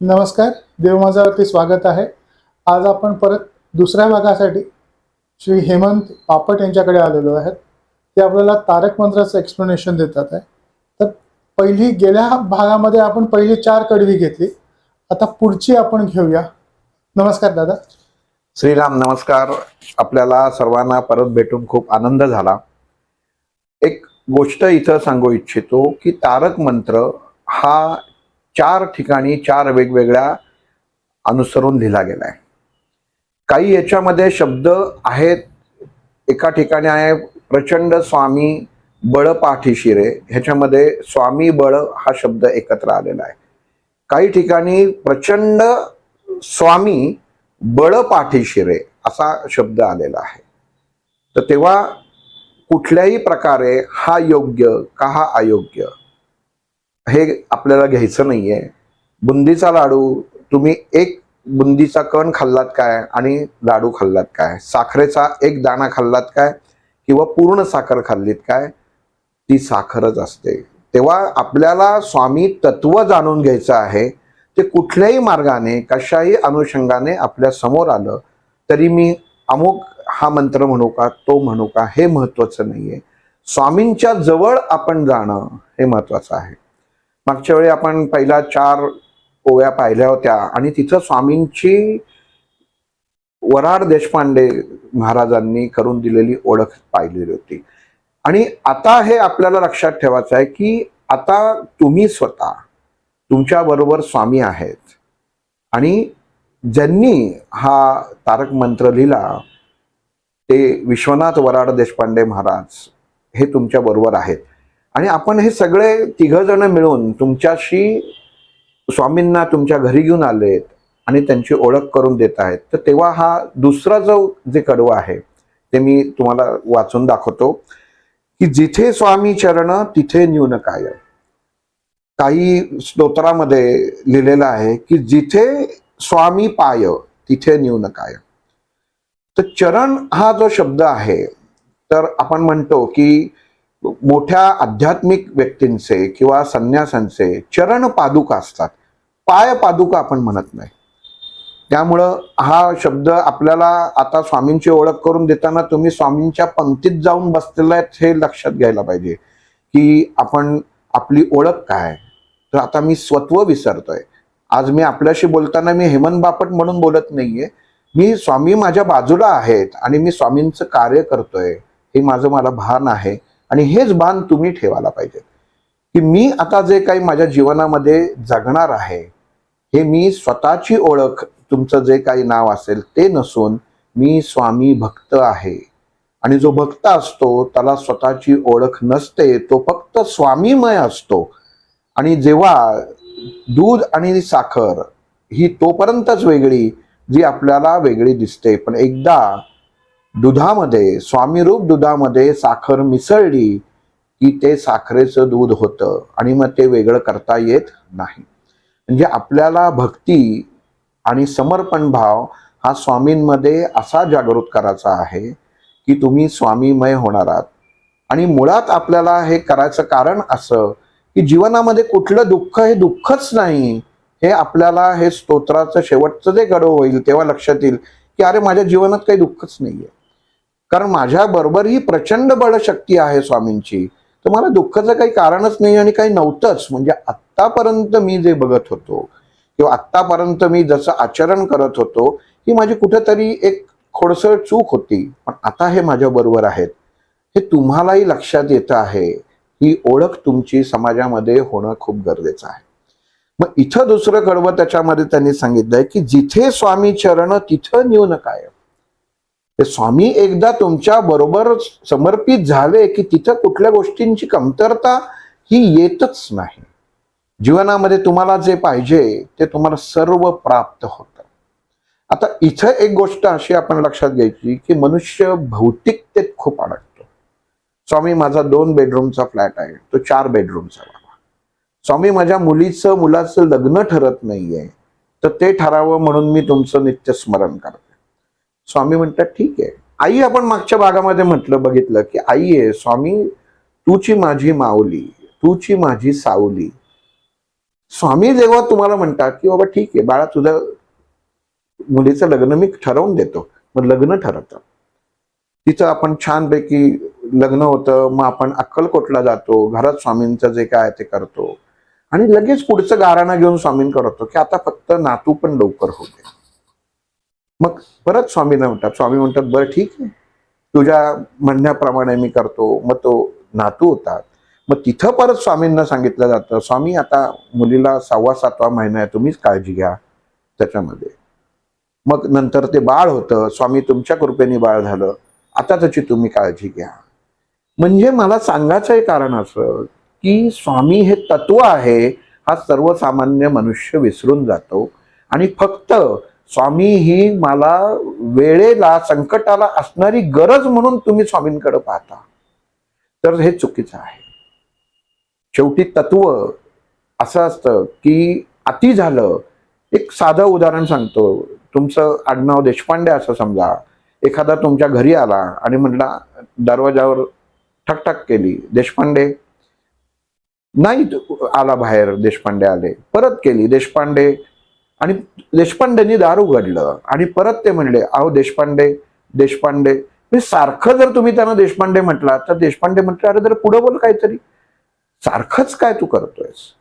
नमस्कार. देव माझ्यावरती स्वागत आहे. आज आपण परत दुसऱ्या भागासाठी श्री हेमंत पापट यांच्याकडे आलेलो आहेत. ते आपल्याला तारक मंत्राचं एक्सप्लेनेशन देतात आहे. तर गेल्या भागामध्ये आपण पहिली 4 कडवी घेतली. आता पुढची आपण घेऊया. नमस्कार दादा. श्रीराम नमस्कार. आपल्याला सर्वांना परत भेटून खूप आनंद झाला. एक गोष्ट इथं सांगू इच्छितो की तारक मंत्र हा 4 ठिकाणी 4 वेगवेगळ्या अनुसरून लिहिला गेलाय. काही याच्यामध्ये शब्द आहेत. एका ठिकाणी आहे प्रचंड स्वामी बळ पाठीशिरे, ह्याच्यामध्ये स्वामी बळ हा शब्द एकत्र आलेला आहे. काही ठिकाणी प्रचंड स्वामी बळ पाठीशिरे असा शब्द आलेला आहे. तर तेव्हा कुठल्याही प्रकारे हा योग्य का हा अयोग्य हे आपल्याला घ्यायचं नाहीये. बुंदीचा लाडू तुम्ही एक बुंदीचा कण खाल्लात काय आणि लाडू खाल्लात काय, साखरेचा एक दाणा खाल्लात काय किंवा पूर्ण साखर खाल्लीत काय, ती साखरच असते. तेव्हा आपल्याला स्वामी तत्व जाणून घ्यायचं आहे. ते कुठल्याही मार्गाने कशाही अनुषंगाने आपल्या समोर आलं तरी मी अमुक हा मंत्र म्हणू का तो म्हणू का हे महत्वाचं नाहीये. स्वामींच्या जवळ आपण जाणं हे महत्वाचं आहे. मागच्या वेळी आपण पहिल्या 4 ओव्या पाहिल्या होत्या आणि तिथं स्वामींची वराड देशपांडे महाराजांनी करून दिलेली ओळख पाहिलेली होती. आणि आता हे आपल्याला लक्षात ठेवायचं आहे की आता तुम्ही स्वतः तुमच्या बरोबर स्वामी आहेत आणि ज्यांनी हा तारक मंत्र लिहिला ते विश्वनाथ वराड देशपांडे महाराज हे तुमच्या बरोबर आहेत. आणि आपण हे सगळे 3 जण मिळून तुमच्याशी स्वामींना तुमच्या घरी घेऊन आलेत आणि त्यांची ओळख करून देत आहेत. तर तेव्हा हा दुसरा जे कडवं आहे ते मी तुम्हाला वाचून दाखवतो की जिथे स्वामी चरण तिथे न्यून काय. काही स्तोत्रामध्ये लिहिलेलं आहे की जिथे स्वामी पाय तिथे न्यून काय. तर चरण हा जो शब्द आहे, तर आपण म्हणतो की मोठ्या आध्यात्मिक व्यक्तींचे किंवा संन्यासांचे चरण पादुका असतात, पाय पादुका आपण म्हणत नाही. त्यामुळं हा शब्द आपल्याला आता स्वामींची ओळख करून देताना तुम्ही स्वामींच्या पंक्तीत जाऊन बसलेला आहेत हे लक्षात घ्यायला पाहिजे की आपण आपली ओळख काय. तर आता मी स्वत्व विसरतोय. आज मी आपल्याशी बोलताना मी हेमंत बापट म्हणून बोलत नाहीये. मी स्वामी माझ्या बाजूला आहेत आणि मी स्वामींचं कार्य करतोय हे मला भान आहे. आणि हेच भान तुम्ही ठेवायला पाहिजे की मी आता जे काही माझ्या जीवनामध्ये जगणार आहे हे मी स्वतःची ओळख, तुमचं जे काही नाव असेल ते नसून मी स्वामी भक्त आहे. आणि जो भक्त असतो त्याला स्वतःची ओळख नसते, तो फक्त स्वामीमय असतो. आणि जेव्हा दूध आणि साखर ही तोपर्यंतच वेगळी जी आपल्याला वेगळी दिसते, पण एकदा दुधामध्ये, स्वामीरूप दुधामध्ये साखर मिसळली की ते साखरेचं दूध होतं आणि मग ते वेगळं करता येत नाही. म्हणजे आपल्याला भक्ती आणि समर्पण भाव हा स्वामींमध्ये असा जागृत करायचा आहे की तुम्ही स्वामीमय होणार आहात. आणि मुळात आपल्याला हे करायचं कारण असं की जीवनामध्ये कुठलं दुःख हे दुःखच नाही हे आपल्याला हे स्तोत्राचं शेवटचं जे कडवं होईल तेव्हा लक्षात येईल की अरे माझ्या जीवनात काही दुःखच नाहीये, कारण माझ्या बरोबर ही प्रचंड बळशक्ती आहे स्वामींची. तर मला दुःखाचं काही कारणच नाही आणि काही नव्हतंच. म्हणजे आत्तापर्यंत मी जे बघत होतो किंवा आत्तापर्यंत मी जसं आचरण करत होतो ही माझी कुठेतरी एक खोडसळ चूक होती, पण आता हे माझ्या बरोबर आहेत हे तुम्हालाही लक्षात येतं आहे. ही ओळख तुमची समाजामध्ये होणं खूप गरजेचं आहे. मग इथं दुसरं कडवं त्याच्यामध्ये त्यांनी सांगितलंय की जिथे स्वामी चरण तिथं न्यून काय. ते स्वामी एकदा तुमच्या बरोबर समर्पित झाले की तिथं कुठल्या गोष्टींची कमतरता ही येतच नाही. जीवनामध्ये तुम्हाला जे पाहिजे ते तुम्हाला सर्व प्राप्त होतं. आता इथं एक गोष्ट अशी आपण लक्षात घ्यायची की मनुष्य भौतिकतेत खूप अडकतो. स्वामी माझा 2 बेडरूमचा फ्लॅट आहे, तो 4 बेडरूमचा व्हावा. स्वामी माझ्या मुलाचं लग्न ठरत नाहीये, तर ते ठरावं म्हणून मी तुमचं नित्य स्मरण करते. स्वामी म्हणतात ठीक आहे. आई आपण मागच्या भागामध्ये बघितलं की आई आहे स्वामी, तूची माझी माऊली, तूची माझी सावली. स्वामी जेव्हा तुम्हाला म्हणतात की बाबा ठीक आहे बाळा, तुझं मुलीचं लग्न मी ठरवून देतो, मग लग्न ठरवतं. तिचं आपण छानपैकी लग्न होतं, मग आपण अक्कलकोटला जातो, घरात स्वामींचं जे काय ते करतो आणि लगेच पुढचं गाराणं घेऊन स्वामींकडे होतो की आता फक्त नातू पण लवकर होऊ दे. मग परत स्वामींना म्हणतात, स्वामी म्हणतात बरं ठीक आहे, तुझ्या म्हणण्याप्रमाणे मी करतो. मग तो नातू होतात. मग तिथं परत स्वामींना सांगितलं जातं, स्वामी आता मुलीला 6वा-7वा महिना आहे, तुम्हीच काळजी घ्या त्याच्यामध्ये. मग नंतर ते बाळ होतं, स्वामी तुमच्या कृपेने बाळ झालं, आता त्याची तुम्ही काळजी घ्या. म्हणजे मला सांगायचं कारण असं की स्वामी हे तत्व आहे, हा सर्वसामान्य मनुष्य विसरून जातो आणि फक्त स्वामी ही मला वेळेला संकटाला असणारी गरज म्हणून तुम्ही स्वामींकडे पाहता, तर हे चुकीचं आहे. शेवटी तत्व असं असतं की अति झालं. एक साधं उदाहरण सांगतो. तुमचं आडनाव देशपांडे असं समजा, एखादा तुमच्या घरी आला आणि म्हटला, दरवाजावर ठकठक केली, देशपांडे नाही आला बाहेर, देशपांडे आले, परत केली देशपांडे, आणि देशपांडेंनी दार उघडलं आणि परत ते म्हणले अहो देशपांडे देशपांडे. म्हणजे सारखं जर तुम्ही त्यांना देशपांडे म्हटला तर देशपांडे म्हटलं अरे जर पुढं बोल काहीतरी, सारखंच काय तू करतोयस.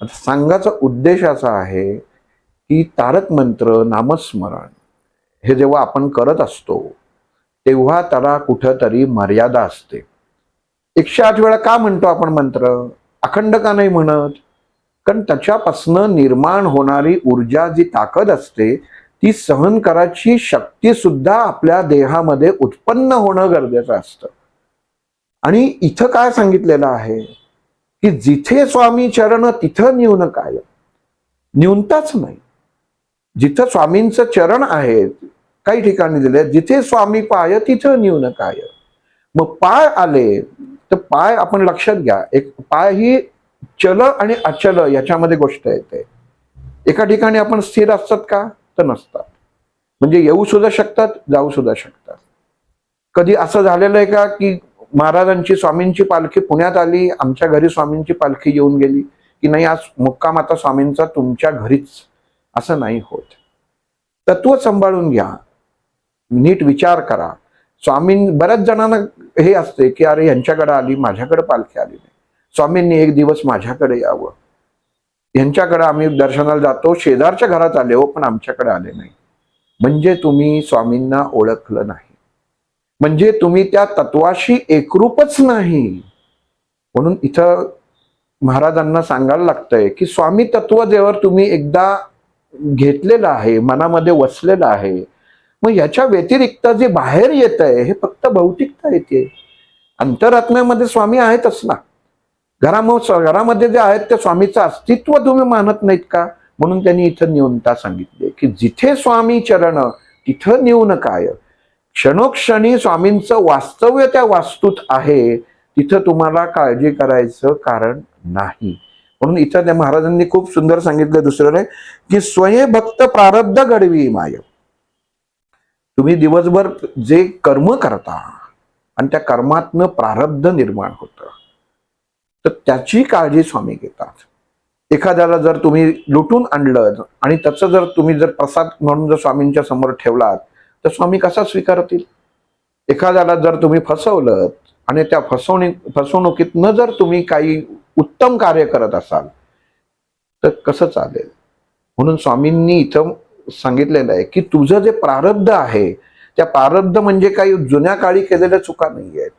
आता सांगायचा उद्देश असा आहे की तारक मंत्र नामस्मरण हे जेव्हा आपण करत असतो तेव्हा त्याला कुठंतरी मर्यादा असते. 108 वेळा का म्हणतो आपण मंत्र, अखंड का नाही म्हणत? कारण त्याच्यापासनं निर्माण होणारी ऊर्जा, जी ताकद असते, ती सहन करायची शक्ती सुद्धा आपल्या देहामध्ये उत्पन्न होणं गरजेचं असतं. आणि इथं काय सांगितलेलं आहे की जिथे स्वामी चरण तिथं न्यून काय, न्यूनताच नाही. जिथं स्वामींचं चरण आहे, काही ठिकाणी दिले जिथे स्वामी पाय तिथं न्यून काय. मग पाय आले तर पाय आपण लक्षात घ्या, एक पाय ही चल आणि अचल याच्यामध्ये गोष्ट येते. एका ठिकाणी आपण स्थिर असतात का, तर नसतात. म्हणजे येऊ सुद्धा शकतात, जाऊ सुद्धा शकतात. कधी असं झालेलं आहे का की महाराजांची स्वामींची पालखी पुण्यात आली, आमच्या घरी स्वामींची पालखी येऊन गेली, की नाही आज मुक्काम आता स्वामींचा तुमच्या घरीच, असं नाही होत. तत्व सांभाळून घ्या, नीट विचार करा. स्वामी बऱ्याच जणांना हे असते की अरे यांच्याकडे आली, माझ्याकडे पालखी आली नाही, स्वामींनी एक दिवस माझ्याकडे यावं. यांच्याकडे आम्ही दर्शनाला जातो, शेजारच्या घरात आले हो पण आमच्याकडे आले नाही. म्हणजे तुम्ही स्वामींना ओळखलं नाही, म्हणजे तुम्ही त्या तत्वाशी एकरूपच नाही. म्हणून इथं महाराजांना सांगायला लागतंय की स्वामी तत्व जेव्हा तुम्ही एकदा घेतलेलं आहे, मनामध्ये वसलेलं आहे, मग याच्या व्यतिरिक्त जे बाहेर येत आहे हे फक्त भौतिकता येते. अंतरात्म्यामध्ये स्वामी आहेतच ना. घरामध्ये जे आहेत ते स्वामीचं अस्तित्व तुम्ही मानत नाहीत का? म्हणून त्यांनी इथं न्यूनता सांगितली की जिथे स्वामी चरण तिथं न्यून काय. क्षणोक्षणी स्वामींचं वास्तव्य त्या वास्तूत आहे, तिथं तुम्हाला काळजी करायचं कारण नाही. म्हणून इथं त्या महाराजांनी खूप सुंदर सांगितलं दुसरं की स्वयंभक्त प्रारब्ध घडवी माय. तुम्ही दिवसभर जे कर्म करता आणि त्या कर्मातनं प्रारब्ध निर्माण होतं, तर त्याची काळजी स्वामी घेतात. एखाद्याला जर तुम्ही लुटून आणलं आणि त्याचं जर तुम्ही जर प्रसाद म्हणून जर स्वामींच्या समोर ठेवलात तर स्वामी कसा स्वीकारतील? एखाद्याला जर तुम्ही फसवलं आणि त्या फसवणुकीतनं जर तुम्ही काही उत्तम कार्य करत असाल तर कसं चालेल? म्हणून स्वामींनी इथं सांगितलेलं आहे की तुझं जे प्रारब्ध आहे, त्या प्रारब्ध म्हणजे काही जुन्या काळी केलेल्या चुका नाही आहेत.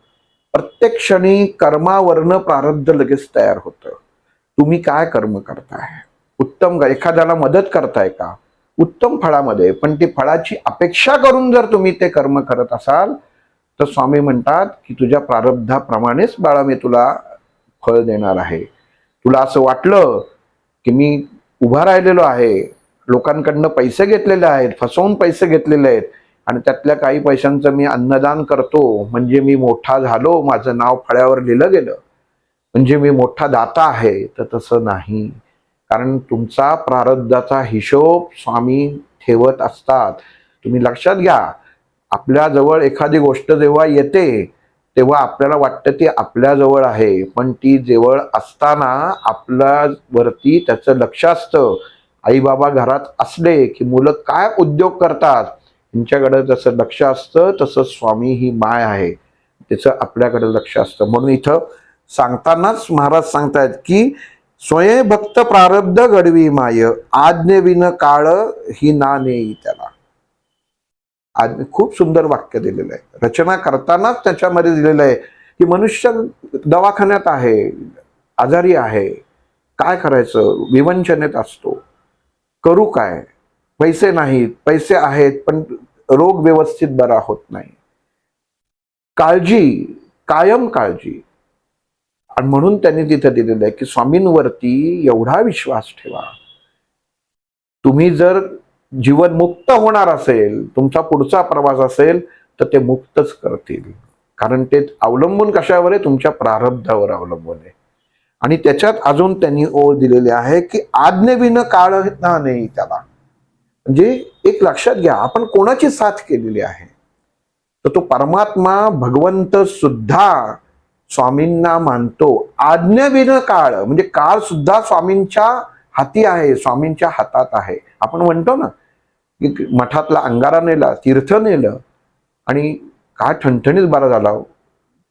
प्रत्येक क्षणी कर्मावरनं प्रारब्ध लगेच तयार होतं. तुम्ही काय कर्म करताय, उत्तम एखाद्याला मदत करताय का, उत्तम फळामध्ये, पण ती फळाची अपेक्षा करून जर तुम्ही ते कर्म करत असाल तर स्वामी म्हणतात की तुझ्या प्रारब्धाप्रमाणेच बाळा मी तुला फळ देणार आहे. तुला असं वाटलं की मी उभा राहिलेलो आहे, लोकांकडनं पैसे घेतलेले आहेत, फसवून पैसे घेतलेले आहेत आणि त्यातल्या काही पैशांचं मी अन्नदान करतो म्हणजे मी मोठा झालो, माझं नाव फळ्यावर लिहिलं गेलं, म्हणजे मी मोठा दाता आहे, तर तसं नाही. कारण तुमचा प्रारब्धाचा हिशोब स्वामी ठेवत असतात. तुम्ही लक्षात घ्या, आपल्या जवळ एखादी गोष्ट जेव्हा येते तेव्हा आपल्याला वाटतं ती आपल्या जवळ आहे, पण ती जवळ असताना आपल्यावरती त्याचं लक्ष असतं. आई बाबा घरात असले की मुलं काय उद्योग करतात त्यांच्याकडे जसं लक्ष असतं, तसं स्वामी ही माय आहे, त्याचं आपल्याकडे लक्ष असतं. म्हणून इथं सांगतानाच महाराज सांगतायत की स्वयं भक्त प्रारब्ध घडवी माय, आज्ञेविन काळ ही ना नेई त्याला. आज खूप सुंदर वाक्य दिलेलं आहे. रचना करतानाच त्याच्यामध्ये दिलेलं आहे की मनुष्य दवाखान्यात आहे, आजारी आहे, काय करायचं, विवंचनेत असतो, करू काय, पैसे नाहीत, पैसे आहेत पण रोग व्यवस्थित बरा होत नाही, काळजी, कायम काळजी. आणि म्हणून त्यांनी तिथं दिलेलं आहे की स्वामींवरती एवढा विश्वास ठेवा. तुम्ही जर जीवन मुक्त होणार असेल, तुमचा पुढचा प्रवास असेल, तर ते मुक्तच करतील. कारण ते अवलंबून कशावर आहे, तुमच्या प्रारब्धावर अवलंबून आहे. आणि त्याच्यात अजून त्यांनी ओळ दिलेली आहे की आज्ञेविन काळ ना नाही त्याला. म्हणजे एक लक्षात घ्या, आपण कोणाची साथ केलेली आहे, तर तो परमात्मा भगवंत सुद्धा स्वामींना मानतो. आज्ञेविन काळ म्हणजे काळ सुद्धा स्वामींच्या हाती आहे, स्वामींच्या हातात आहे. आपण म्हणतो ना की मठातला अंगारा नेला, तीर्थ नेलं आणि काय ठणठणीत बरा झाला,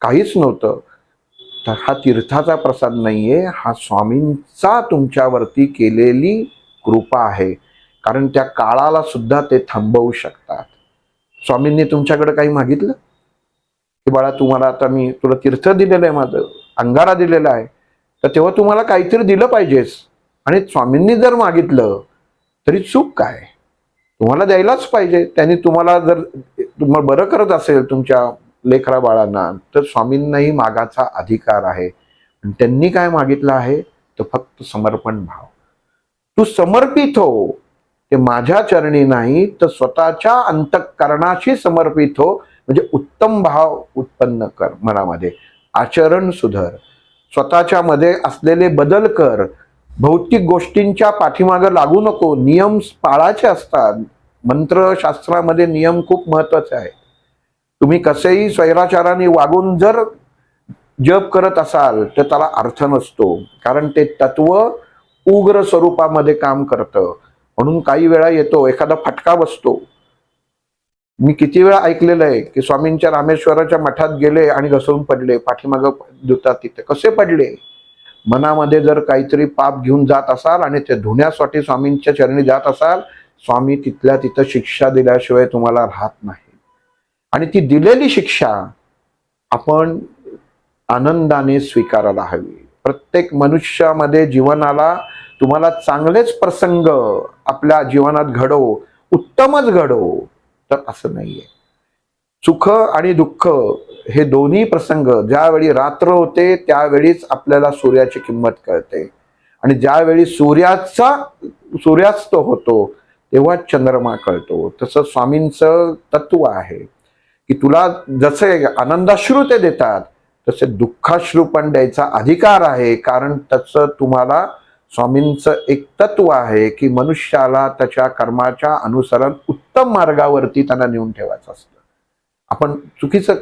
काहीच नव्हतं, तर हा तीर्थाचा प्रसाद नाहीये, हा स्वामींचा तुमच्यावरती केलेली कृपा आहे. कारण त्या काळाला सुद्धा ते थांबवू शकतात. स्वामींनी तुमच्याकडे काही मागितलं की बाळा तुम्हाला आता मी तुला तीर्थ दिलेलं आहे, माझं अंगारा दिलेला आहे, तर तेव्हा तुम्हाला काहीतरी दिलं पाहिजेस. आणि स्वामींनी जर मागितलं तरी चूक काय, तुम्हाला द्यायलाच पाहिजे. त्यांनी तुम्हाला जर तुम्हाला बरं करत असेल तुमच्या लेकरा बाळांना, तर स्वामींनाही मागाचा अधिकार आहे. आणि त्यांनी काय मागितलं आहे, तर फक्त समर्पण भाव. तू समर्पित हो, ते माझ्या चरणी नाही तर स्वतःच्या अंतःकरणाशी समर्पित हो. म्हणजे उत्तम भाव उत्पन्न कर मनामध्ये, आचरण सुधर, स्वतःच्या मध्ये असलेले बदल कर, भौतिक गोष्टींच्या पाठीमागे लागू नको, नियम पाळायचे असतात. मंत्रशास्त्रामध्ये नियम खूप महत्वाचे आहे. तुम्ही कसेही स्वैराचाराने वागून जर जप करत असाल तर त्याला अर्थ नसतो, कारण ते तत्व उग्र स्वरूपामध्ये काम करतं. म्हणून काही वेळा येतो एखादा फटका बसतो. मी किती वेळा ऐकलेलं आहे की स्वामींच्या रामेश्वराच्या मठात गेले आणि घसरून पडले, पाठीमागं दुतात तिथे कसे पडले. मनामध्ये जर काहीतरी पाप घेऊन जात असाल आणि ते धुण्यासाठी स्वामींच्या चरणी जात असाल, स्वामी तिथल्या तिथं शिक्षा दिल्याशिवाय तुम्हाला राहत नाही. आणि ती दिलेली शिक्षा आपण आनंदाने स्वीकारायला हवी. प्रत्येक मनुष्यामध्ये जीवनाला तुम्हाला चांगलेच प्रसंग आपल्या जीवनात घडो, उत्तमच घडो, तर असं नाहीये. सुख आणि दुःख हे दोन्ही प्रसंग ज्यावेळी रात्र होते त्यावेळीच आपल्याला सूर्याची किंमत कळते. आणि ज्यावेळी सूर्यास्त होतो तेव्हा चंद्रमा कळतो. तसं स्वामींचं तत्व आहे की तुला जसे आनंदाश्रू ते देतात, तसे दुःखाश्रू पण द्यायचा अधिकार आहे. कारण तसं तुम्हाला स्वामींचं एक तत्व आहे की मनुष्याला त्याच्या कर्माच्या अनुसरण उत्तम मार्गावरती त्यांना नेऊन ठेवायचं असतं. आपण चुकीचं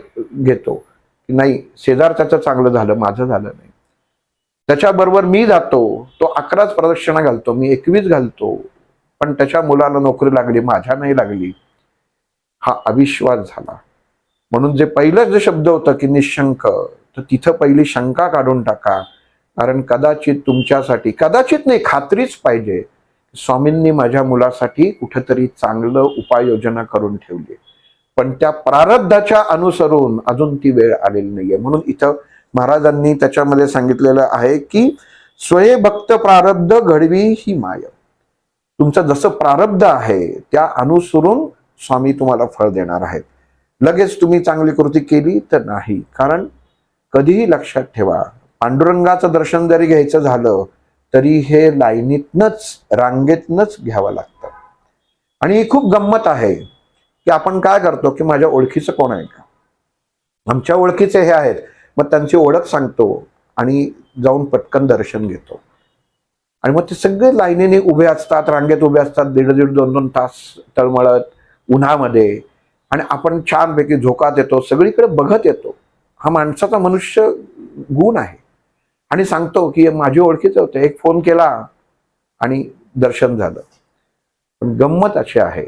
घेतो की नाही शेजार त्याचं चांगलं झालं, माझं झालं नाही, त्याच्याबरोबर मी जातो, तो 11च प्रदक्षिणा घालतो, मी 21 घालतो, पण त्याच्या मुलाला नोकरी लागली, माझ्या नाही लागली, हा अविश्वास झाला. म्हणून जे पहिलं जे शब्द होतं की निशंक, तर तिथं पहिली शंका काढून टाका. कारण कदाचित तुमच्यासाठी, कदाचित नाही खात्रीच पाहिजे, स्वामींनी माझ्या मुलासाठी कुठेतरी चांगलं उपाययोजना करून ठेवली, पण त्या प्रारब्धाच्या अनुसरून अजून ती वेळ आलेली नाहीये. म्हणून इथं महाराजांनी त्याच्यामध्ये सांगितलेलं आहे की स्वयं भक्त प्रारब्ध घडवी ही माय. तुमचं जसं प्रारब्ध आहे त्या अनुसरून स्वामी तुम्हाला फळ देणार आहेत. लगेच तुम्ही चांगली कृती केली तर नाही. कारण कधीही लक्षात ठेवा, पांडुरंगाचं दर्शन जरी घ्यायचं झालं तरी हे लाईनीतनच, रांगेतनच घ्यावं लागतं. आणि ही खूप गंमत आहे की आपण काय करतो की माझ्या ओळखीचं कोण आहे का, आमच्या ओळखीचे हे आहेत, मग त्यांची ओळख सांगतो आणि जाऊन पटकन दर्शन घेतो. आणि मग ते सगळे लाईनीने उभे असतात, रांगेत उभे असतात, 1.5 2 तास तळमळत उन्हामध्ये, आणि आपण छानपैकी झोकात येतो, सगळीकडे बघत येतो. हा माणसाचा मनुष्य गुण आहे. आणि सांगतो की माझी ओळखीचं होते, एक फोन केला आणि दर्शन झालं. पण गंमत अशी आहे,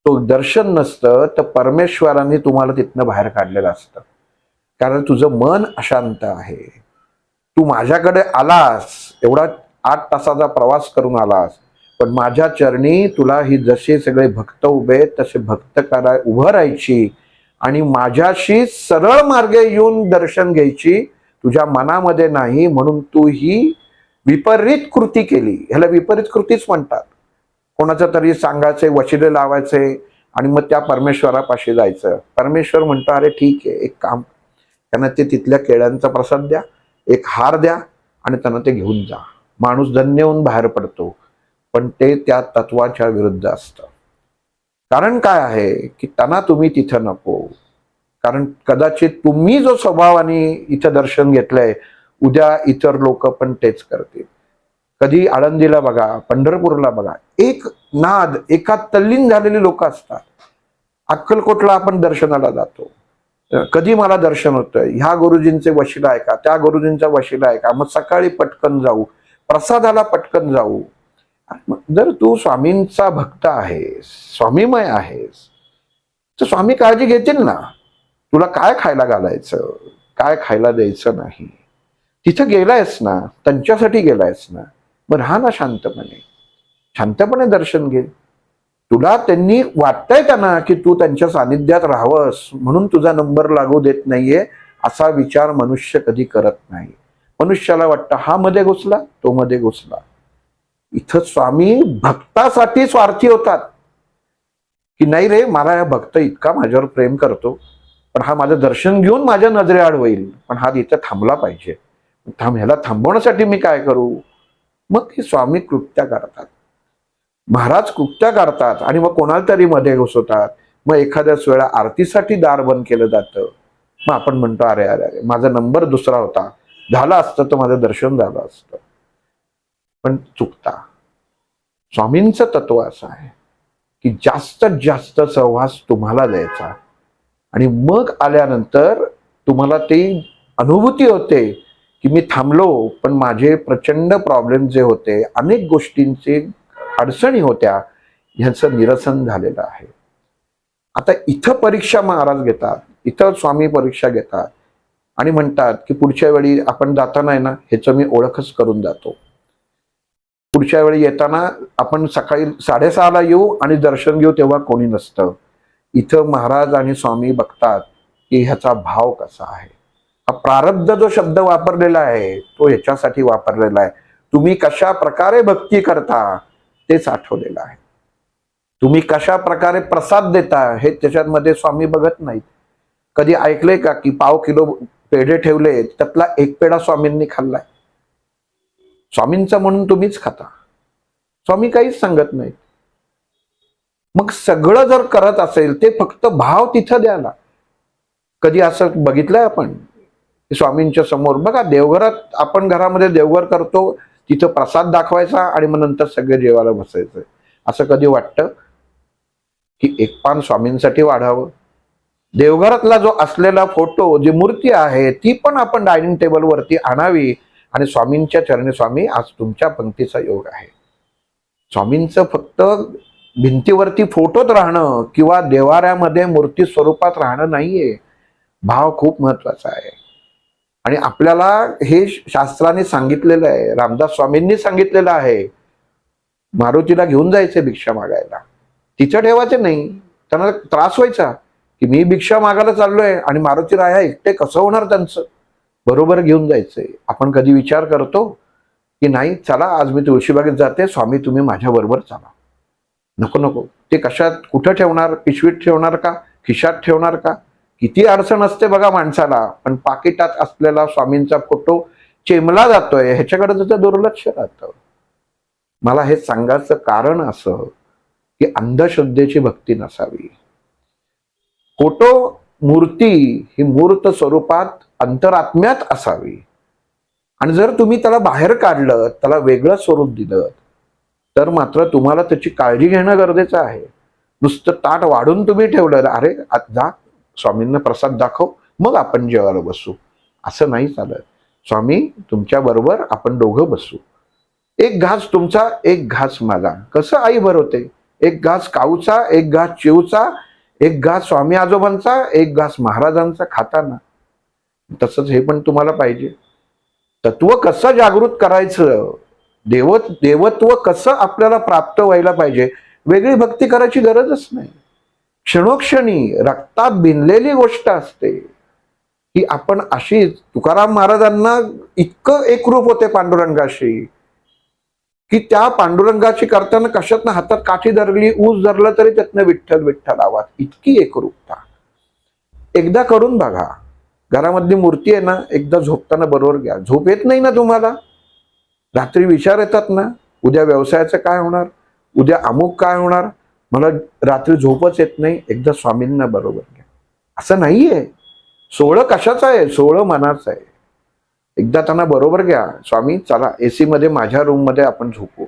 तो दर्शन नसतं तर परमेश्वराने तुम्हाला तिथनं बाहेर काढलेलं असतं. कारण तुझं मन अशांत आहे. तू माझ्याकडे आलास, एवढा 8 तासाचा प्रवास करून आलास, पण माझ्या चरणी तुला ही जसे सगळे भक्त उभे आहेत, तसे भक्त उभं राहायची आणि माझ्याशी सरळ मार्गे येऊन दर्शन घ्यायची, तुझ्या मनामध्ये नाही. म्हणून तू ही विपरीत कृती केली. ह्याला विपरीत कृतीच म्हणतात. कोणाचं तरी सांगायचे, वशिले लावायचे आणि मग त्या परमेश्वरापाशी जायचं. परमेश्वर म्हणतो, अरे ठीक आहे, एक काम, त्यांना ते तिथल्या केळ्यांचा प्रसाद द्या, एक हार द्या आणि त्यांना ते घेऊन जा. माणूस धन्य होऊन बाहेर पडतो. पण ते त्या तत्वाच्या विरुद्ध असतं. कारण काय आहे की त्यांना तुम्ही तिथं नको. कारण कदाचित तुम्ही जो स्वभावाने इथं दर्शन घेतलंय, उद्या इतर लोक पण तेच करतील. कधी आळंदीला बघा, पंढरपूरला बघा, एक नाद, एका तल्लीन झालेली लोक असतात. अक्कलकोटला आपण दर्शनाला जातो, कधी मला दर्शन होतं, ह्या गुरुजींचे वशिला आहे का, त्या गुरुजींचा वशिला आहे का, मग सकाळी पटकन जाऊ, प्रसादाला पटकन जाऊ. जर तू स्वामींचा भक्त आहेस, स्वामीमय आहेस, तर स्वामी काळजी घेतील ना. तुला काय खायला घालायचं, काय खायला द्यायचं नाही. तिथं गेलायस ना, त्यांच्यासाठी गेलायस ना, मग राहा ना शांतपणे, शांतपणे दर्शन घे. तुला त्यांनी वाटतंय का ना की तू त्यांच्या सानिध्यात राहावंस म्हणून तुझा नंबर लागू देत नाहीये, असा विचार मनुष्य कधी करत नाही. मनुष्याला वाटतं हा मध्ये घुसला, तो मध्ये घुसला. इथं स्वामी भक्तासाठी स्वार्थी होतात की नाही रे, मला हा भक्त इतका माझ्यावर प्रेम करतो, पण हा माझं दर्शन घेऊन माझ्या नजरेआड होईल, पण हा इथं थांबला पाहिजे. ह्याला थांबवण्यासाठी मी काय करू. मग हे स्वामी कृत्या करतात, महाराज कृत्या करतात आणि मग कोणाला तरी मध्ये घुसवतात. मग एखाद्याच वेळा आरतीसाठी दार बंद केलं जातं. मग आपण म्हणतो अरे अरे अरे, माझा नंबर दुसरा होता, झाला असतं तर माझं दर्शन झालं असतं. पण चुकता. स्वामींचं तत्व असं आहे की जास्तीत जास्त सहवास तुम्हाला द्यायचा आणि मग आल्यानंतर तुम्हाला ती अनुभूती होते की मी थांबलो, पण माझे प्रचंड प्रॉब्लेम जे होते, अनेक गोष्टींचे अडचणी होत्या, ह्याचं निरसन झालेलं आहे. आता इथं परीक्षा महाराज घेतात, इथं स्वामी परीक्षा घेतात आणि म्हणतात की पुढच्या वेळी आपण जाताना आहे ना, ह्याचं मी ओळखच करून जातो. पुढच्या वेळी येताना आपण सकाळी 6:30ला येऊ आणि दर्शन घेऊ, तेव्हा कोणी नसतं. इथं महाराज आणि स्वामी बघतात की ह्याचा भाव कसा आहे. हा प्रारब्ध जो शब्द वापरलेला आहे, तो ह्याच्यासाठी वापरलेला आहे. तुम्ही कशा प्रकारे भक्ती करता तेच आठवलेलं आहे. तुम्ही कशा प्रकारे प्रसाद देता हे त्याच्यामध्ये स्वामी बघत नाहीत. कधी ऐकलंय का की पाव किलो पेढे ठेवले, त्यातला एक पेढा स्वामींनी खाल्लाय. स्वामींचं म्हणून तुम्हीच खाता, स्वामी काहीच सांगत नाहीत. मग सगळं जर करत असेल ते फक्त भाव तिथं द्यायला. कधी असं बघितलंय आपण स्वामींच्या समोर बघा, देवघरात आपण घरामध्ये देवघर करतो, तिथं प्रसाद दाखवायचा आणि मग नंतर सगळे जेवायला बसायचं. असं कधी वाटतं की एक पान स्वामींसाठी वाढावं. देवघरातला जो असलेला फोटो, जी मूर्ती आहे, ती पण आपण डायनिंग टेबल वरती आणावी आणि स्वामींच्या चरणी, स्वामी आज तुमच्या पंक्तीचा योग आहे. स्वामींचं फक्त भिंतीवरती फोटोत राहणं किंवा देवाऱ्यामध्ये मूर्ती स्वरूपात राहणं नाहीये. भाव खूप महत्वाचा आहे आणि आपल्याला हे शास्त्राने सांगितलेलं आहे, रामदास स्वामींनी सांगितलेलं आहे. मारुतीला घेऊन जायचे भिक्षा मागायला, तिथं ठेवायचे नाही. त्यांना त्रास व्हायचा की मी भिक्षा मागायला चाललोय आणि मारुती राया एकटे कसं होणार त्यांचं. बरोबर घेऊन जायचंय. आपण कधी विचार करतो की नाही चला आज मी तुळशीबागेत जाते, स्वामी तुम्ही माझ्या बरोबर चला. नको नको, ते कशात कुठं ठेवणार, पिशवीत ठेवणार का, खिशात ठेवणार का. किती अडचण असते बघा माणसाला, पण पाकिटात असलेला स्वामींचा फोटो चेमला जातोय, ह्याच्याकडे त्याचं दुर्लक्ष राहतं. मला हे सांगायचं कारण असं की अंधश्रद्धेची भक्ती नसावी. फोटो, मूर्ती ही मूर्त स्वरूपात अंतरात्म्यात असावी आणि जर तुम्ही त्याला बाहेर काढलं, त्याला वेगळं स्वरूप दिलं, तर मात्र तुम्हाला त्याची काळजी घेणं गरजेचं आहे. नुसतं ताट वाढून तुम्ही ठेवलं, अरे जा स्वामींना प्रसाद दाखव, मग आपण जेवायला बसू. असं नाही चालत. स्वामी तुमच्या बरोबर आपण दोघं बसू. एक घास तुमचा, एक घास माझा. कसं आई भरवते, एक घास काऊचा, एक घास चिवचा, एक घास स्वामी आजोबांचा, एक घास महाराजांचा खाताना. तसंच हे पण तुम्हाला पाहिजे. तत्व कसं जागृत करायचं, देवत्व कसं आपल्याला प्राप्त व्हायला पाहिजे, वेगळी भक्ती करायची गरजच नाही. क्षणोक्षणी रक्तात भिनलेली गोष्ट असते की आपण अशी, तुकाराम महाराजांना इतकं एकरूप होते पांडुरंगाशी की त्या पांडुरंगाची करताना कशातनं हातात काठी धरली, ऊस धरलं तरी त्यातनं विठ्ठल विठ्ठल आवाज, इतकी एकरूपता. एकदा करून बघा. घरामधली मूर्ती आहे ना, एकदा झोपताना बरोबर घ्या. झोप येत नाही ना तुम्हाला, रात्री विचार येतात ना, उद्या व्यवसायाचं काय होणार, उद्या अमुक काय होणार, मला रात्री झोपच येत नाही, एकदा स्वामींना बरोबर घ्या. असं नाहीये. सोहळं कशाचं आहे, सोहळं मनाचं आहे. एकदा त्यांना बरोबर घ्या. स्वामी चला एसी मध्ये माझ्या रूम मध्ये आपण झोपू.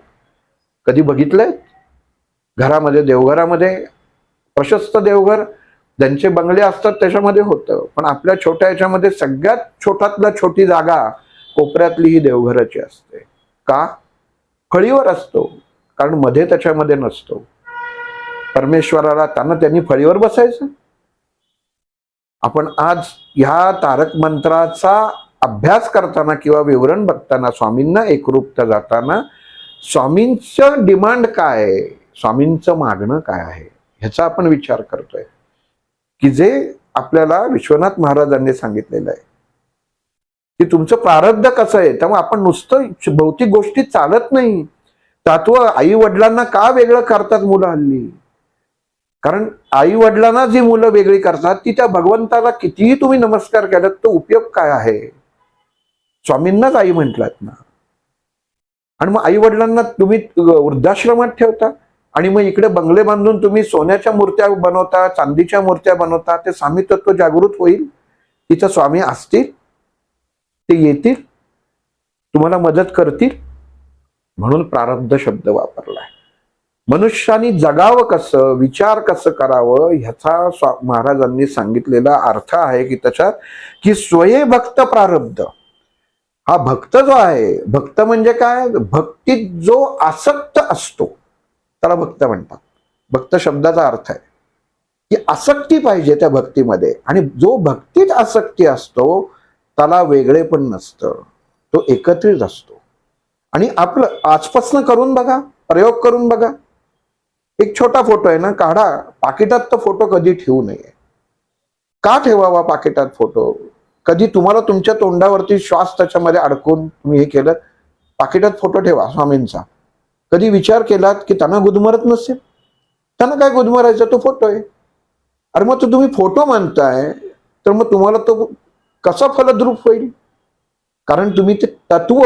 कधी बघितलंय घरामध्ये, देवघरामध्ये, प्रशस्त देवघर ज्यांचे बंगले असतात त्याच्यामध्ये होतं, पण आपल्या छोट्या ह्याच्यामध्ये सगळ्यात छोटातला छोटी जागा कोपऱ्यातली ही देवघराची असते. का? फळीवर असतो, कारण मध्ये त्याच्यामध्ये नसतो. परमेश्वराला त्यांनी फळीवर बसायचं. आपण आज ह्या तारक मंत्राचा अभ्यास करताना किंवा विवरण बघताना, स्वामींना एकरूपता जाताना, स्वामींचं डिमांड काय आहे, स्वामींचं मागणं काय आहे, ह्याचा आपण विचार करतोय की जे आपल्याला विश्वनाथ महाराजांनी सांगितलेलं आहे की तुमचं प्रारब्ध कसं आहे. त्यामुळे आपण नुसतं भौतिक गोष्टी चालत नाही. तत्व आई वडिलांना का वेगळं करतात मुलं हल्ली? कारण आई वडिलांना जी मुलं वेगळी करतात ती त्या भगवंताला कितीही तुम्ही नमस्कार केलात तो उपयोग काय आहे? स्वामींनाच आई म्हटलात ना. आणि मग आई वडिलांना तुम्ही वृद्धाश्रमात ठेवता आणि मग इकडे बंगले बांधून तुम्ही सोन्याच्या मूर्त्या बनवता, चांदीच्या मूर्त्या बनवता. ते स्वामी तत्व जागृत होईल, तिथं स्वामी असतील, ते येतील, तुम्हाला मदत करतील. म्हणून प्रारब्ध शब्द वापरलाय. मनुष्याने जगावं कसं, विचार कसं करावं, ह्याचा महाराजांनी सांगितलेला अर्थ आहे की त्याच्यात की स्वयंभक्त प्रारब्ध. हा भक्त जो आहे, भक्त म्हणजे काय, भक्तीत जो आसक्त असतो त्याला भक्त म्हणतात. भक्त शब्दाचा अर्थ आहे की आसक्ती पाहिजे त्या भक्तीमध्ये. आणि जो भक्तीत आसक्ती असतो त्याला वेगळे पण नसतं, तो एकत्रित असतो. आणि आपलं आजपासून करून बघा, प्रयोग करून बघा. एक छोटा फोटो आहे ना, काढा. पाकिटात तो फोटो कधी ठेवू नये. का ठेवावा पाकिटात फोटो? कधी तुम्हाला तुमच्या तोंडावरती श्वास त्याच्यामध्ये अडकून तुम्ही हे केलं, पाकिटात फोटो ठेवा स्वामींचा. कधी विचार केलात की त्यांना गुदमरत नसेल? त्यांना काय गुदमरायचं, तो फोटो आहे. अरे मग तो तुम्ही फोटो मानताय तर मग तुम्हाला तो कसा फलद्रूप होईल? कारण तुम्ही ते तत्व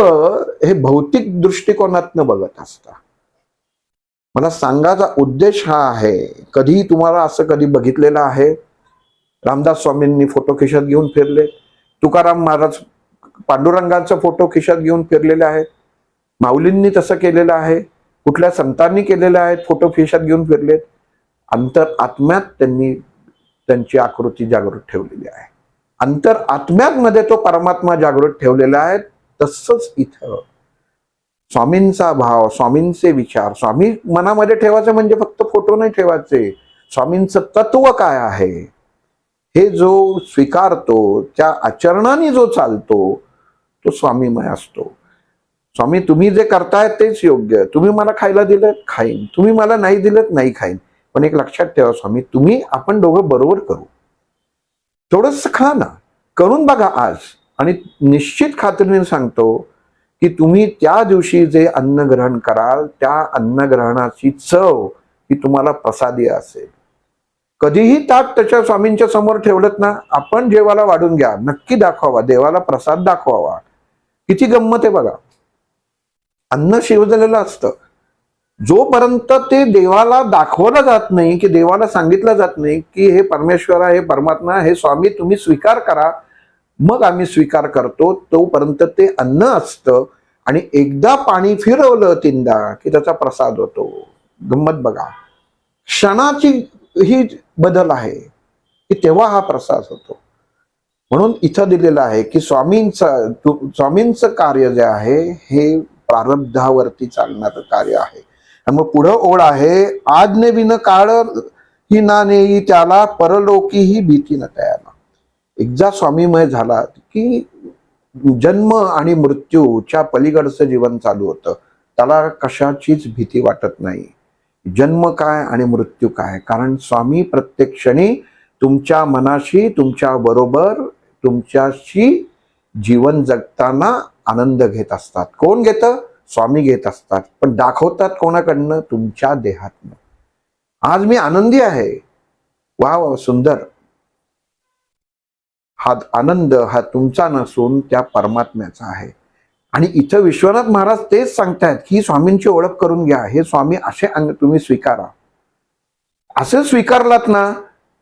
हे भौतिक दृष्टिकोनातनं बघत असता. मला सांगायचा उद्देश हा आहे, कधी तुम्हाला असं कधी बघितलेलं आहे? रामदास स्वामींनी फोटो खिशात घेऊन फिरले, तुकाराम महाराज पांडुरंगाचा फोटो खिशात घेऊन फिरलेले आहेत, माऊलींनी तसं केलेलं आहे, कुठल्या संतांनी केलेलं आहे, फोटो खिशात घेऊन फिरलेत. अंतर आत्म्यात त्यांनी त्यांची आकृती जागृत ठेवलेली आहे. अंतर आत्म्यात मध्ये तो परमात्मा जागृत ठेवलेला आहे. तसंच इथं स्वामींचा भाव, स्वामींचे विचार, स्वामी मनामध्ये ठेवायचे म्हणजे फक्त फोटो नाही ठेवायचे. स्वामींचं तत्व काय आहे हे जो स्वीकारतो, त्या आचरणाने जो चालतो, तो स्वामीमय असतो. स्वामी तुम्ही जे करताय तेच योग्य. तुम्ही मला खायला दिलं खाईन, तुम्ही मला नाही दिलं नाही खाईन. पण एक लक्षात ठेवा स्वामी, तुम्ही आपण दोघं बरोबर करू. थोडंस खा ना, करून बघा आज. आणि निश्चित खात्रीने सांगतो की तुम्ही त्या दिवशी जे अन्न ग्रहण कराल त्या अन्न ग्रहणाची चव ही तुम्हाला प्रसादी असेल. कधीही ताट त्याच्या स्वामींच्या समोर ठेवलं ना, आपण जेवाला वाढून घ्या, नक्की दाखवावा, देवाला प्रसाद दाखवावा. किती गंमत आहे बघा. अन्न शिवजलेलं असतं, जोपर्यंत ते देवाला दाखवलं जात नाही, की देवाला सांगितलं जात नाही की हे परमेश्वरा, हे परमात्मा, हे स्वामी तुम्ही स्वीकार करा, मग आम्ही स्वीकार करतो, तोपर्यंत ते अन्न असतं. आणि एकदा पाणी फिरवलं तीनदा की त्याचा प्रसाद होतो. गंमत बघा, क्षणाची ही बदल आहे की तेव्हा हा प्रसाद होतो. म्हणून इथं दिलेलं आहे की स्वामींचं कार्य जे आहे हे प्रारब्धावरती चालणारं कार्य आहे. आणि मग पुढं ओळ आहे, आज्ञेविन काळ ही ना नेई त्याला परलोकी ही भीती न तयाला. एकदा स्वामीमय झाला की जन्म आणि मृत्यूच्या पलीकडचं जीवन चालू होतं. त्याला कशाचीच भीती वाटत नाही. जन्म काय आणि मृत्यू काय, कारण स्वामी प्रत्येक क्षणी तुमच्या मनाशी, तुमच्या बरोबर, तुमच्याशी जीवन जगताना आनंद घेत असतात. कोण घेतं? स्वामी घेत असतात. पण दाखवतात कोणाकडनं? तुमच्या देहातनं. आज मी आनंदी आहे, वा वा सुंदर. हा आनंद हा तुमचा नसून त्या परमात्म्याचा आहे. आणि इथं विश्वनाथ महाराज तेच सांगतायत की स्वामींची ओळख करून घ्या. हे स्वामी असे तुम्ही स्वीकारा. असे स्वीकारलात ना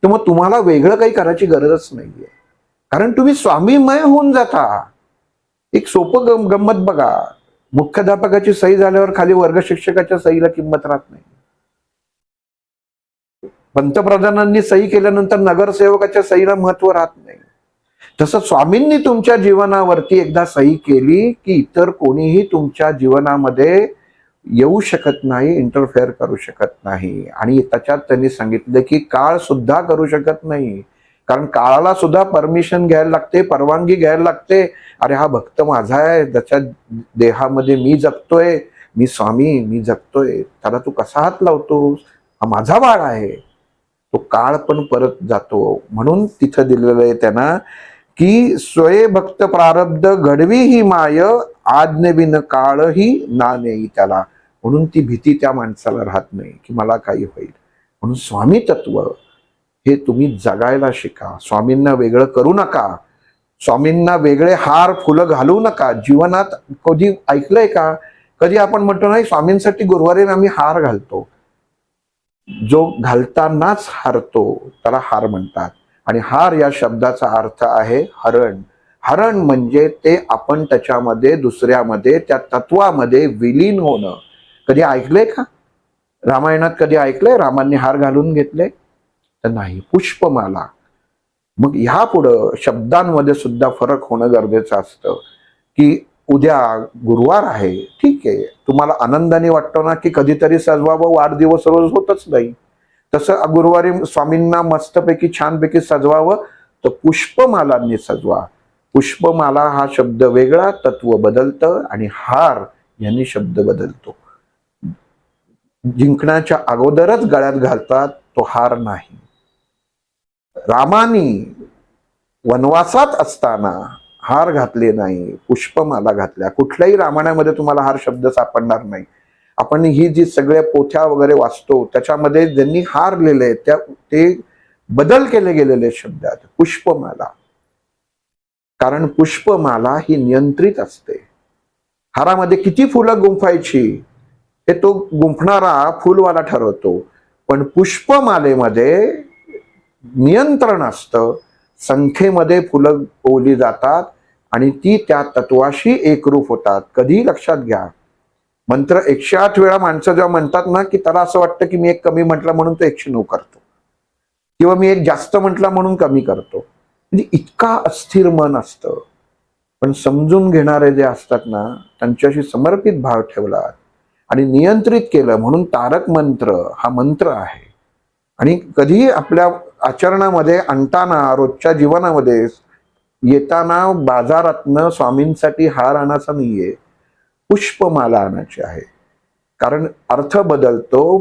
तर मग तुम्हाला वेगळं काही करायची गरजच नाहीये, कारण तुम्ही स्वामीमय होऊन जाता. एक सोपं गंमत बघा, मुख्याध्यापकाची सही झाल्यावर खाली वर्ग शिक्षकाच्या सहीला किंमत राहत नाही. पंतप्रधानांनी सही केल्यानंतर नगरसेवकाच्या सहीला महत्व राहत नाही. तसं स्वामींनी तुमच्या जीवनावरती एकदा सही केली की इतर कोणीही तुमच्या जीवनामध्ये येऊ शकत नाही, इंटरफेअर करू शकत नाही. आणि त्याच्यात त्यांनी सांगितलं की काळ सुद्धा करू शकत नाही, कारण काळाला सुद्धा परमिशन घ्यायला लागते, परवानगी घ्यायला लागते. अरे हा भक्त माझा आहे, त्याच्या देहामध्ये मी जगतोय, मी स्वामी मी जगतोय, त्याला तू कसा हात लावतोस? हा माझा बाळ आहे. तो काळ पण परत जातो. म्हणून तिथं दिलेलं आहे त्यांना की स्वये भक्त प्रारब्ध घडवी ही माय, आज्ञेविन काळ ही ना नेई त्याला. म्हणून ती भीती त्या माणसाला राहत नाही की मला काही होईल. म्हणून स्वामी तत्व हे तुम्ही जगायला शिका. स्वामींना वेगळं करू नका. स्वामींना वेगळे हार फुलं घालू नका. जीवनात कधी ऐकलंय का? कधी आपण म्हणतो नाही स्वामींसाठी गुरुवारी आम्ही हार घालतो. जो घालतानाच हारतो त्याला हार म्हणतात. आणि हार या शब्दाचा अर्थ आहे हरण. हरण म्हणजे ते आपण त्याच्यामध्ये, दुसऱ्यामध्ये, त्या तत्वामध्ये विलीन होणं. कधी ऐकलंय का? रामायणात कधी ऐकलंय रामांनी हार घालून घेतले? तर नाही. पुष्पमाला. मग ह्या पुढं शब्दांमध्ये सुद्धा फरक होणं गरजेचं असतं. की उद्या गुरुवार आहे, ठीक आहे, तुम्हाला आनंदाने वाटतो ना की कधीतरी सजवावं. वाढदिवस रोज होतच नाही. तसं गुरुवारी स्वामींना मस्तपैकी छानपैकी सजवावं, तर पुष्पमालांनी सजवा. पुष्पमाला हा शब्द वेगळा, तत्व बदलतं. आणि हार यांनी शब्द बदलतो. जिंकण्याच्या अगोदरच गळ्यात घालतात, तो हार नाही. रामानी वनवासात असताना हार घातले नाही, पुष्पमाला घातल्या. कुठल्याही रामायणामध्ये तुम्हाला हार शब्द सापडणार नाही. आपण ही जी सगळ्या पोथ्या वगैरे वाचतो त्याच्यामध्ये ज्यांनी हार लिहिले ते बदल केले गेलेले शब्दात. पुष्पमाला, कारण पुष्पमाला ही नियंत्रित असते. हारामध्ये किती फुलं गुंफायची हे तो गुंफणारा फुलवाला ठरवतो, पण पुष्पमालेमध्ये नियंत्रण असतं. संख्येमध्ये फुलं ओली जातात आणि ती त्या तत्वाशी एकरूप होतात. कधी लक्षात घ्या, मंत्र 108 वेळा माणसं जेव्हा म्हणतात ना की त्याला असं वाटतं की मी एक कमी म्हटलं म्हणून तो 109 करतो, किंवा मी एक जास्त म्हटला म्हणून कमी करतो. म्हणजे इतका अस्थिर मन असतं. पण समजून घेणारे जे असतात ना त्यांच्याशी समर्पित भाव ठेवला आणि नियंत्रित केलं म्हणून तारक मंत्र हा मंत्र आहे. आणि कधी आपल्या आचरणामध्ये आणताना, रोजच्या जीवनामध्ये येताना बाजारातनं स्वामींसाठी हार आणायचा नाहीये, पुष्पमाला आणायची आहे. कारण अर्थ बदलतो.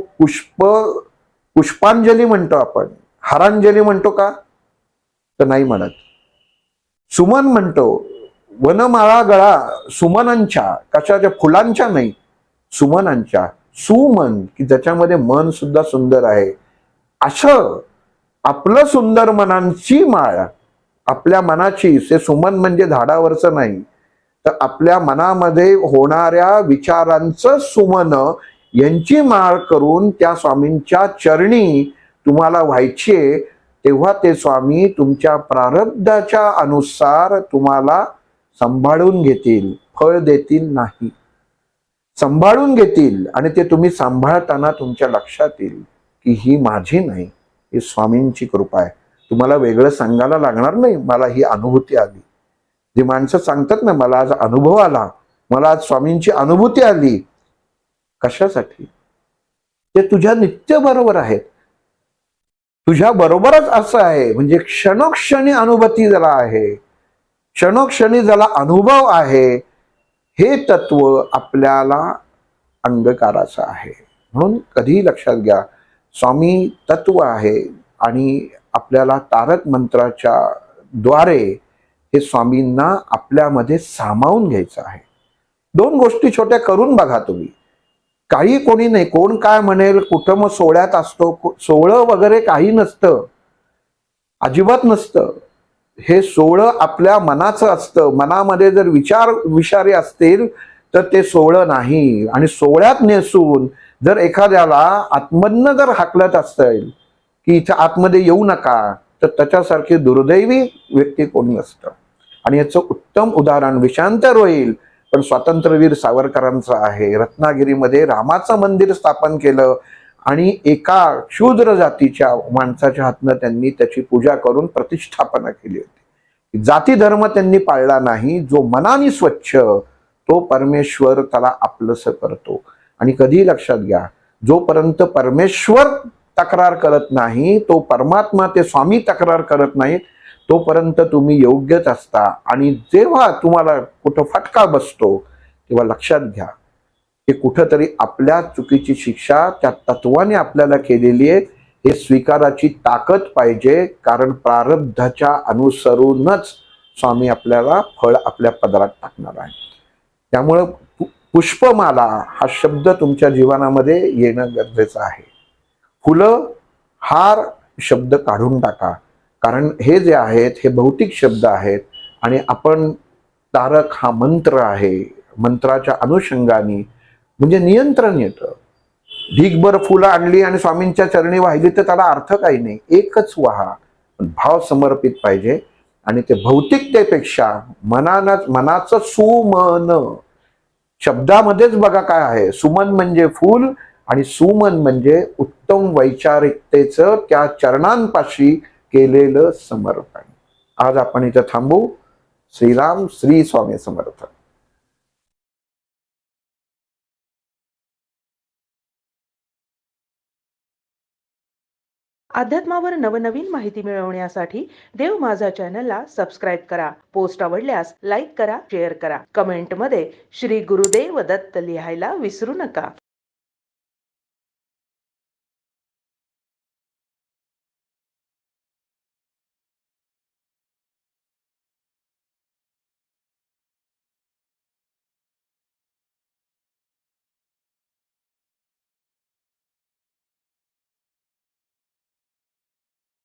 पुष्पांजली म्हणतो आपण, हारांजली म्हणतो का? तर नाही म्हणत. सुमन म्हणतो. वनमाळा गळा सुमनांच्या, कशाच्या? फुलांच्या नाही, सुमनांच्या. सुमन की ज्याच्यामध्ये मन सुद्धा सुंदर आहे. असं आपलं सुंदर मनांची माळ, आपल्या मनाची, ते सुमन म्हणजे झाडावरचं नाही, तर आपल्या मनामध्ये होणाऱ्या विचारांचं सुमन यांची माळ करून त्या स्वामींच्या चरणी तुम्हाला व्हायचे. तेव्हा ते स्वामी तुमच्या प्रारब्धाच्या अनुसार तुम्हाला सांभाळून घेतील, फळ देतील नाही, सांभाळून घेतील. आणि ते तुम्ही सांभाळताना तुमच्या लक्षात येईल की ही माझी नाही, ही स्वामींची कृपा आहे. तुम्हाला वेगळं सांगायला लागणार नाही, मला ही अनुभूती आली. जी माणसं सांगतात ना, मला आज अनुभव आला, मला आज स्वामींची अनुभूती आली, कशासाठी? ते तुझ्या नित्य बरोबर आहेत. तुझ्या बरोबरच असं आहे, म्हणजे क्षणोक्षणी अनुभूती ज्याला आहे, क्षणोक्षणी ज्याला अनुभव आहे, हे तत्व आपल्याला अंगीकाराचं आहे. म्हणून कधीही लक्षात घ्या, स्वामी तत्व आहे आणि आपल्याला तारक मंत्राच्या द्वारे हे स्वामींना आपल्यामध्ये सामावून घ्यायचं आहे. दोन गोष्टी छोट्या करून बघा तुम्ही. काही कोणी नाही, कोण काय म्हणेल, कुटुंब सोहळ्यात असतो, सोहळं वगैरे काही नसतं, अजिबात नसतं. हे सोहळं आपल्या मनाचं असतं. मनामध्ये जर विचार विषारी असतील तर ते सोहळं नाही. आणि सोहळ्यात नेसून जर एखाद्याला आतमधनं जर हाकलत असेल की इथं आतमध्ये येऊ नका, तर त्याच्यासारखी दुर्दैवी व्यक्ती कोणी नसतं. आणि याचं उत्तम उदाहरण विषांतर होईल पण स्वातंत्र्यवीर सावरकरांचं आहे. रत्नागिरीमध्ये रामाचं मंदिर स्थापन केलं आणि एका शूद्र जातीच्या माणसाच्या हातनं त्यांनी त्याची पूजा करून प्रतिष्ठापना केली होती. जाती धर्म त्यांनी पाळला नाही. जो मनाने स्वच्छ तो परमेश्वर त्याला आपलंसं करतो. आणि कधी लक्षात घ्या, जोपर्यंत परमेश्वर तक्रार करत नाही, तो परमात्मा ते स्वामी तक्रार करत नाहीत, तोपर्यंत तुम्ही योग्यच असता. आणि जेव्हा तुम्हाला कुठं फटका बसतो तेव्हा लक्षात घ्या की कुठंतरी आपल्या चुकीची शिक्षा त्या तत्वाने आपल्याला केलेली आहे, हे स्वीकाराची ताकद पाहिजे. कारण प्रारब्धाच्या अनुसरूनच स्वामी आपल्याला फळ आपल्या पदरात टाकणार आहे. त्यामुळं पुष्पमाला हा शब्द तुमच्या जीवनामध्ये येणं गरजेचं आहे. फुलं, हार शब्द काढून टाका. कारण हे जे आहेत हे भौतिक शब्द आहेत आणि आपण तारक हा मंत्र आहे. मंत्राच्या अनुषंगाने म्हणजे नियंत्रण येतं. ढीगभर फुलं आणली आणि स्वामींच्या चरणी वाहिली तर त्याला अर्थ काही नाही, एकच वहा. भाव समर्पित पाहिजे. आणि ते भौतिकतेपेक्षा मनाचं सुमन शब्दामध्येच बघा काय आहे. सुमन म्हणजे फूल आणि सुमन म्हणजे उत्तम वैचारिकतेचं त्या चरणांपाशी केलेलं समर्पण. आज आपण इथं थांबू. श्रीराम, श्री स्वामी समर्थ. अध्यात्मावर नवनवीन माहिती मिळवण्यासाठी देव माझा चॅनलला सबस्क्राईब करा. पोस्ट आवडल्यास लाईक करा, शेअर करा. कमेंटमध्ये श्री गुरुदेव दत्त लिहायला विसरू नका.